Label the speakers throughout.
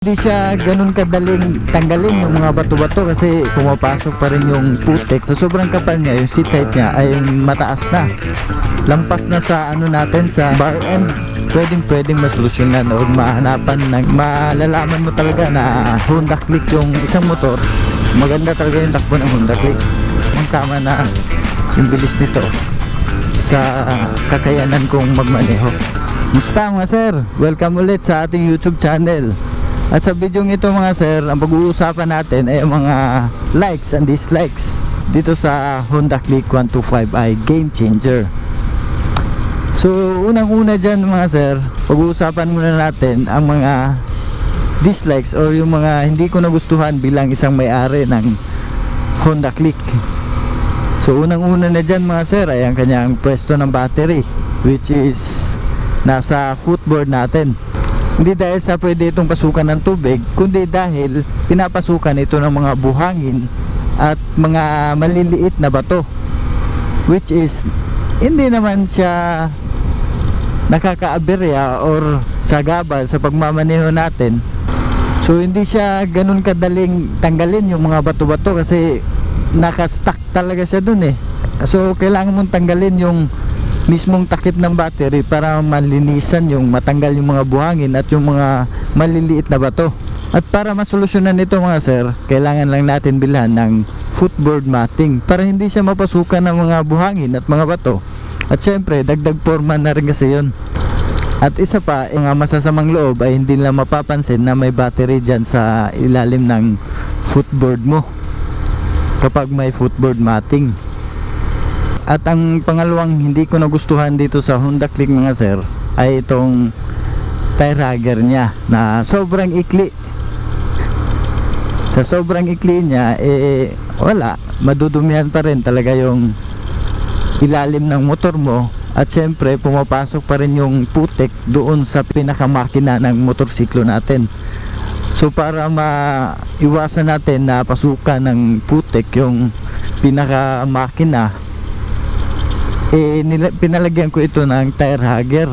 Speaker 1: Hindi siya ganun kadaling tanggalin yung mga bato-bato kasi pumapasok pa rin yung putik. So sobrang kapal niya, yung seat height niya ay mataas na. Lampas na sa ano natin sa bar end. Pwedeng masolusyonan o mahanapan ng malalaman mo talaga na Honda Click yung isang motor. Maganda talaga yung takbo ng Honda Click. Ang tama na yung bilis nito sa kakayanan kong magmaneho. Musta mga sir? Welcome ulit sa ating YouTube channel. At sa video ito mga sir, ang pag-uusapan natin ay mga likes and dislikes dito sa Honda Click 125i Game Changer. So unang-una dyan mga sir, pag-uusapan muna natin ang mga dislikes or yung mga hindi ko nagustuhan bilang isang may-ari ng Honda Click. So unang-una na dyan mga sir ay ang kanyang pwesto ng battery, which is nasa footboard natin. Hindi dahil sa pwede itong pasukan ng tubig, kundi dahil pinapasukan ito ng mga buhangin at mga maliliit na bato, which is hindi naman siya nakakaaberya or sagabal sa pagmamaneho natin. So hindi siya ganun kadaling tanggalin yung mga bato-bato kasi nakastuck talaga siya dun eh. So kailangan mong tanggalin yung mismong takip ng battery para malinisan yung matanggal yung mga buhangin at yung mga maliliit na bato. At para masolusyonan ito mga sir, kailangan lang natin bilhan ng footboard matting para hindi siya mapasukan ng mga buhangin at mga bato. At syempre dagdag forma na rin kasi yun. At isa pa, yung masasamang loob ay hindi lang mapapansin na may battery dyan sa ilalim ng footboard mo kapag may footboard matting. At ang pangalawang hindi ko nagustuhan dito sa Honda Click mga sir ay itong tire hugger niya na sobrang ikli. Sa sobrang ikli niya wala, madudumihan pa rin talaga yung ilalim ng motor mo at syempre pumapasok pa rin yung putik doon sa pinakamakina ng motorsiklo natin. So para maiwasan natin na pasukan ng putik yung pinakamakina, pinalagyan ko ito ng tire hugger.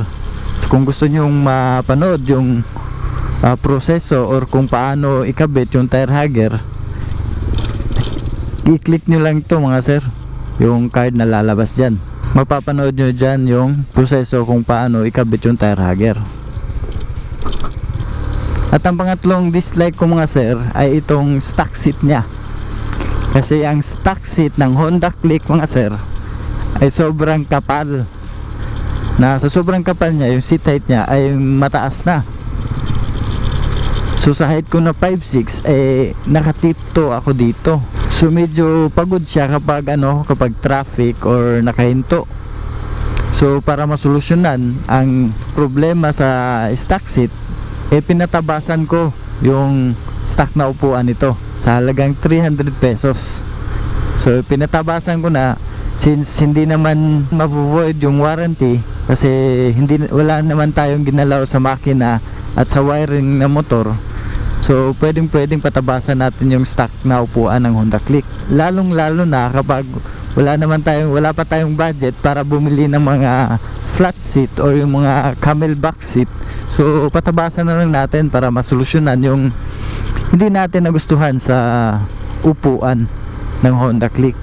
Speaker 1: So kung gusto nyo mapanood yung proseso or kung paano ikabit yung tire hugger, i-click nyo lang ito mga sir, yung card na lalabas dyan. Mapapanood nyo dyan yung proseso kung paano ikabit yung tire hugger. At ang pangatlong dislike ko mga sir ay itong stock seat nya. Kasi ang stock seat ng Honda Click mga sir ay sobrang kapal. Na sa sobrang kapal niya, yung seat height niya ay mataas na. So sa height ko na 5'6", nakatipto ako dito. So medyo pagod siya kapag kapag traffic or nakahinto. So para masolusyonan ang problema sa stock seat, pinatabasan ko yung stock na upuan nito sa halagang 300 pesos. So pinatabasan ko na, since hindi naman ma-void yung warranty kasi wala naman tayong ginalaw sa makina at sa wiring ng motor. So pwedeng patabasan natin yung stock na upuan ng Honda Click. Lalong lalo na kapag wala pa tayong budget para bumili ng mga flat seat or yung mga camelback seat. So patabasan na lang natin para masolusyonan yung hindi natin nagustuhan sa upuan ng Honda Click.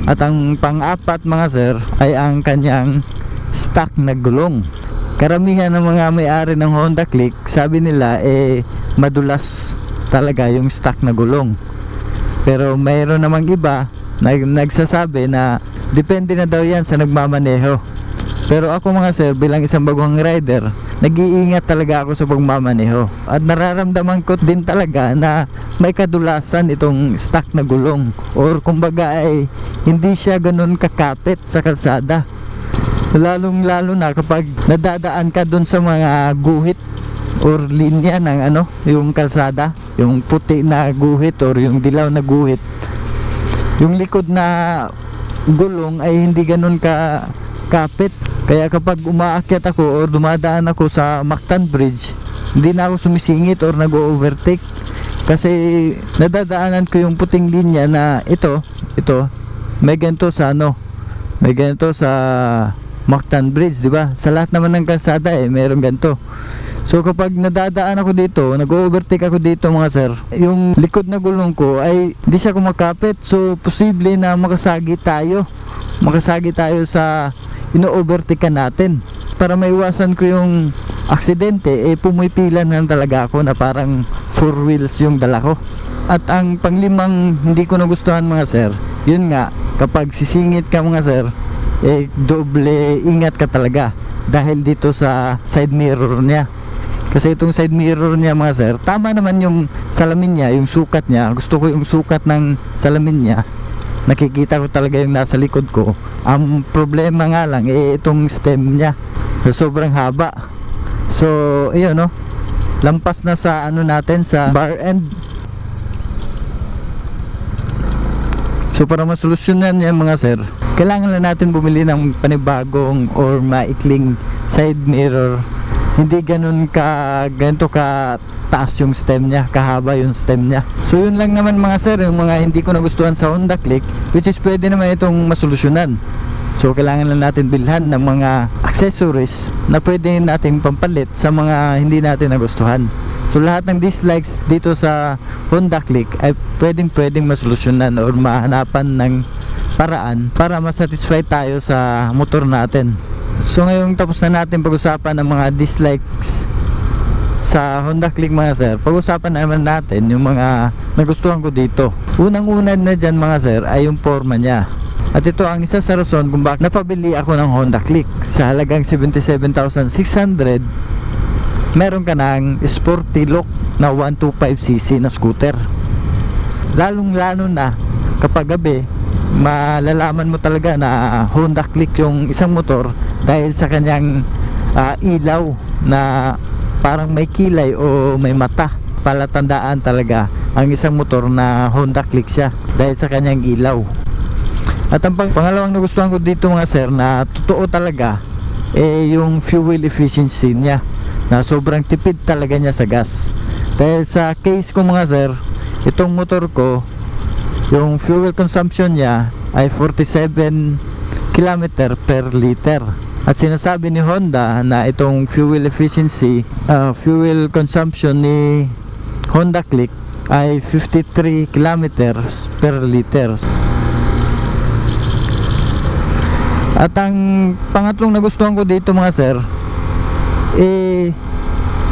Speaker 1: At ang pang-apat mga sir ay ang kanyang stock na gulong. Karamihan ng mga may-ari ng Honda Click, sabi nila madulas talaga yung stock na gulong. Pero mayroon namang iba na nagsasabi na depende na daw yan sa nagmamaneho. Pero ako mga sir, bilang isang baguhang rider, nag-iingat talaga ako sa pagmamaneho. At nararamdaman ko din talaga na may kadulasan itong stock na gulong. Or kumbaga ay hindi siya ganun kakapit sa kalsada. Lalong lalo na kapag nadadaan ka dun sa mga guhit or linya ng yung kalsada, yung puti na guhit or yung dilaw na guhit. Yung likod na gulong ay hindi ganun kakapit. Kaya kapag umaakyat ako or dumadaan ako sa Mactan Bridge, hindi na ako sumisingit or nag-overtake kasi nadadaanan ko yung puting linya na ito may ganito sa may ganito sa Mactan Bridge, di ba? Sa lahat naman ng kalsada meron ganito. So kapag nadadaan ako dito, nag-overtake ako dito mga sir, yung likod na gulong ko ay di siya kumakapit. So posible na makasagi tayo sa ino-overtake natin. Para maiwasan ko yung aksidente, pumipila na talaga ako na parang 4 wheels yung dala ko. At ang panglimang hindi ko nagustuhan mga sir, yun nga, kapag sisingit ka mga sir, doble ingat ka talaga dahil dito sa side mirror niya. Kasi itong side mirror niya mga sir, tama naman yung salamin niya, yung sukat niya. Gusto ko yung sukat ng salamin niya. Nakikita ko talaga yung nasa likod ko. Ang problema nga lang itong stem niya, sobrang haba. So ayun no, lampas na sa ano natin, sa bar end. So para masolusyonan yan mga sir, kailangan lang natin bumili ng panibagong or maikling side mirror. Hindi ganito ka taas yung stem niya, kahaba yung stem niya. So yun lang naman mga sir, yung mga hindi ko nagustuhan sa Honda Click, which is pwede naman itong masolusyonan. So kailangan lang natin bilhan ng mga accessories na pwede natin pampalit sa mga hindi natin nagustuhan. So lahat ng dislikes dito sa Honda Click ay pwedeng masolusyonan or mahanapan ng paraan para masatisfy tayo sa motor natin. So ngayong tapos na natin pag-usapan ng mga dislikes sa Honda Click mga sir, pag-usapan naman natin yung mga nagustuhan ko dito. Unang-una na dyan mga sir ay yung forma niya. At ito ang isa sa rason kung bakit napabili ako ng Honda Click. Sa halagang 77,600, meron ka ng sporty look na 125cc na scooter. Lalong-lalo na kapag gabi, malalaman mo talaga na Honda Click yung isang motor dahil sa kanyang ilaw na parang may kilay o may mata. Palatandaan talaga ang isang motor na Honda Click siya dahil sa kanyang ilaw. At ang pangalawang nagustuhan ko dito mga sir na totoo talaga yung fuel efficiency niya, na sobrang tipid talaga niya sa gas. Dahil sa case ko mga sir, itong motor ko, yung fuel consumption niya ay 47 km per liter. At sinasabi ni Honda na itong fuel efficiency, fuel consumption ni Honda Click ay 53 km per liter. At ang pangatlong nagustuhan ko dito mga sir,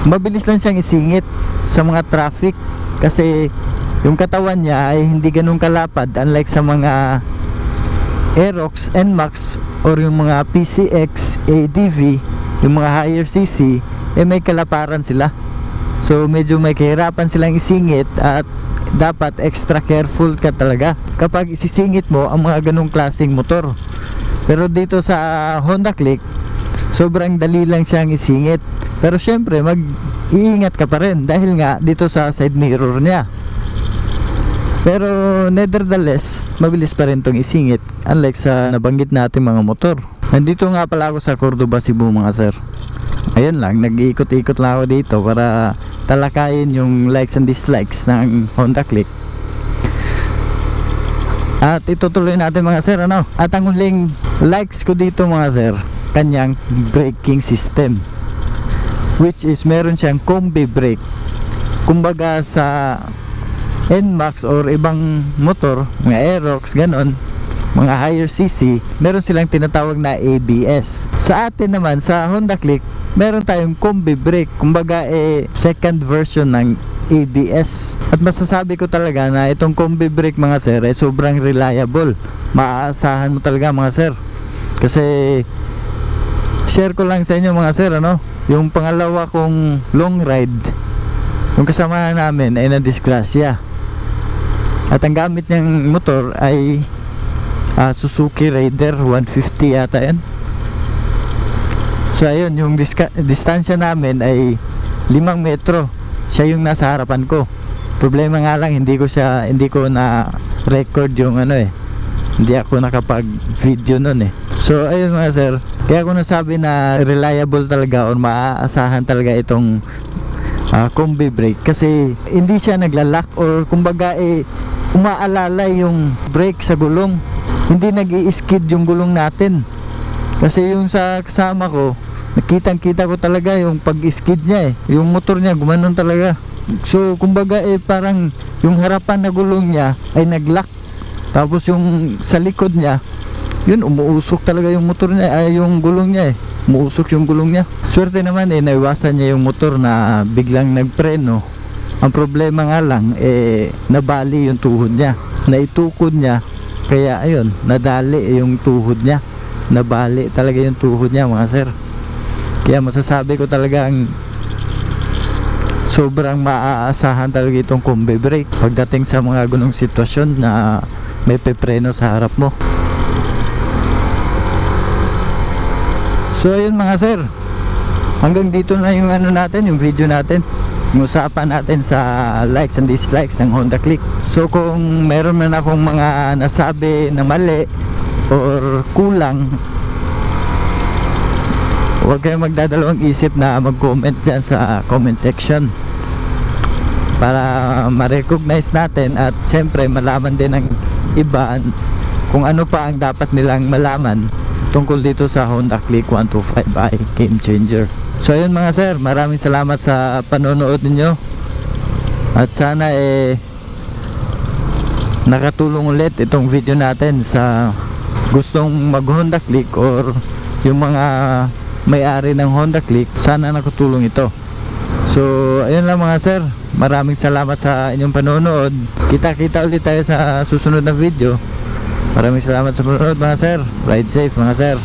Speaker 1: mabilis lang siyang isingit sa mga traffic. Kasi yung katawan niya ay hindi ganun kalapad, unlike sa mga Aerox, NMAX or yung mga PCX, ADV, yung mga higher CC, may kalaparan sila. So medyo may kahirapan silang isingit at dapat extra careful ka talaga kapag isisingit mo ang mga ganung klaseng motor. Pero dito sa Honda Click, sobrang dali lang siyang isingit. Pero syempre mag-iingat ka pa rin dahil nga dito sa side mirror niya. Pero nevertheless, mabilis pa rin itong isingit, unlike sa nabanggit natin mga motor. Nandito nga pala ako sa Cordoba, Cebu mga sir. Ayun lang, nag-iikot-ikot lang ako dito para talakayin yung likes and dislikes ng Honda Click. At itutuloy natin mga sir, ano? At ang huling likes ko dito mga sir, kanyang braking system, which is meron siyang combi brake. Kumbaga sa NMAX or ibang motor, mga Aerox, ganon, mga higher CC, meron silang tinatawag na ABS. Sa atin naman, sa Honda Click, meron tayong combi brake. Kumbaga second version ng ABS. At masasabi ko talaga na itong combi brake mga sir ay sobrang reliable. Maaasahan mo talaga mga sir. Kasi share ko lang sa inyo mga sir, ano, yung pangalawa kong long ride, yung kasama namin ay nadisgrasya. At ang gamit niyang motor ay Suzuki Raider 150 yata yan. So ayun, yung distansya namin ay 5 metro. Siya yung nasa harapan ko. Problema nga lang, hindi ko na record yung hindi ako nakapag video nun So ayun mga sir, kaya ko nasabi na reliable talaga or maaasahan talaga itong combi brake. Kasi hindi siya naglalak or kumbaga umaalala yung brake sa gulong. Hindi nag-i-skid yung gulong natin. Kasi yung sa kasama ko, nakitang-kita ko talaga yung pag-skid niya yung motor niya gumanon talaga. So kumbaga parang yung harapan na gulong niya ay nag-lock, tapos yung sa likod niya, yun, umuusok talaga yung motor niya, yung gulong niya umuusok yung gulong niya. Swerte naman naiwasan niya yung motor na biglang nagpreno. Ang problema nga lang nabali yung tuhod niya, naitukod niya, kaya ayun, nadali yung tuhod niya, nabali talaga yung tuhod niya mga sir. Kaya masasabi ko talagang sobrang maaasahan talaga itong combi brake pagdating sa mga ganong sitwasyon na may pepreno sa harap mo. So ayun mga sir, hanggang dito na yung natin, yung video natin, yung usapan natin sa likes and dislikes ng Honda Click. So kung meron man akong mga nasabi na mali or kulang, huwag kayong magdadalawang isip na mag-comment dyan sa comment section para ma-recognize natin, at syempre malaman din ng iba kung ano pa ang dapat nilang malaman tungkol dito sa Honda Click 125i Game Changer. So ayun mga sir, maraming salamat sa panonood ninyo, at sana nakatulong ulit itong video natin sa gustong mag Honda Click or yung mga may-ari ng Honda Click. Sana nakatulong ito. So ayun lang mga sir, maraming salamat sa inyong panonood. Kita-kita ulit tayo sa susunod na video. Maraming salamat sa panonood mga sir. Ride safe mga sir.